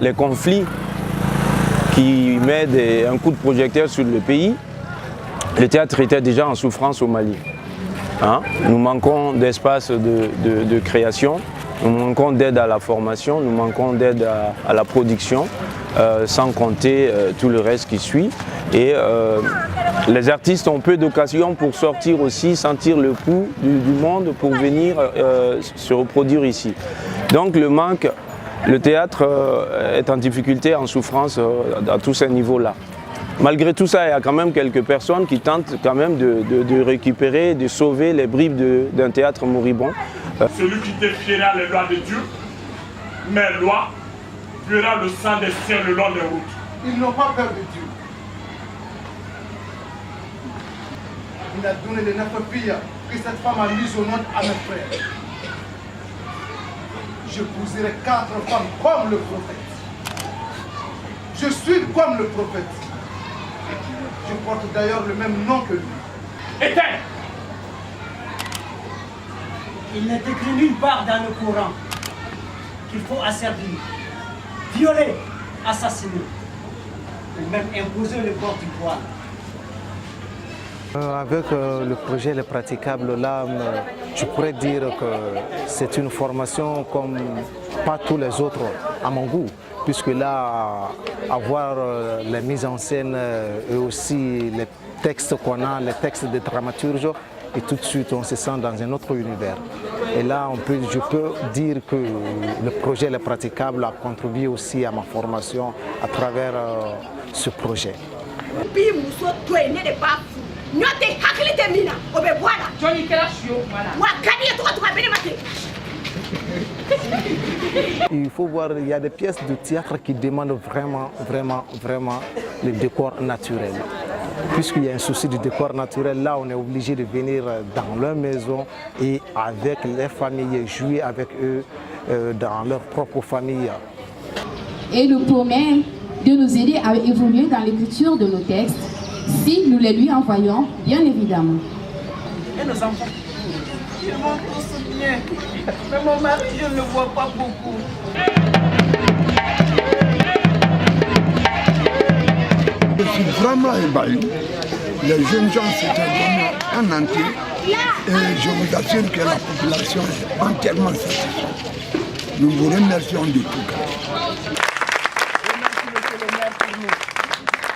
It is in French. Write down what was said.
les conflits qui mettent un coup de projecteur sur le pays, le théâtre était déjà en souffrance au Mali. Hein? Nous manquons d'espace de création, nous manquons d'aide à la formation, nous manquons d'aide à la production, sans compter tout le reste qui suit. Et les artistes ont peu d'occasions pour sortir aussi, sentir le pouls du monde pour venir se reproduire ici. Donc le théâtre est en difficulté, en souffrance à tous ces niveaux-là. Malgré tout ça, il y a quand même quelques personnes qui tentent quand même de récupérer, de sauver les bribes d'un théâtre moribond. Celui qui défiera les lois de Dieu, mes lois, verra le sang des siens le long des routes. Ils n'ont pas peur de Dieu. Il a donné les 9 filles que cette femme a mises au monde à mes frères. J'épouserai 4 femmes comme le prophète. Je suis comme le prophète. Je porte d'ailleurs le même nom que lui. Éteins! Il n'est écrit nulle part dans le Coran qu'il faut asservir, violer, assassiner, ou même imposer le port du voile. Avec le projet Les Praticables, là, je pourrais dire que c'est une formation comme pas tous les autres à mon goût, puisque là, avoir les mises en scène et aussi les textes qu'on a, les textes de dramaturge, et tout de suite on se sent dans un autre univers. Et là, je peux dire que le projet Les Praticables a contribué aussi à ma formation à travers ce projet. Il faut voir, il y a des pièces de théâtre qui demandent vraiment le décor naturel. Puisqu'il y a un souci du décor naturel, là on est obligé de venir dans leur maison et avec les familles, jouer avec eux dans leur propre famille. Et nous promet de nous aider à évoluer dans l'écriture de nos textes, si nous les lui envoyons, bien évidemment. Et nos enfants, ils vont tous bien. Mais mon mari, je ne le vois pas beaucoup. Je suis vraiment ébahi. Les jeunes gens, c'était vraiment un entier. Et je vous assure que la population est entièrement satisfaite. Nous vous remercions de tout cœur. Merci, monsieur le maire, pour nous.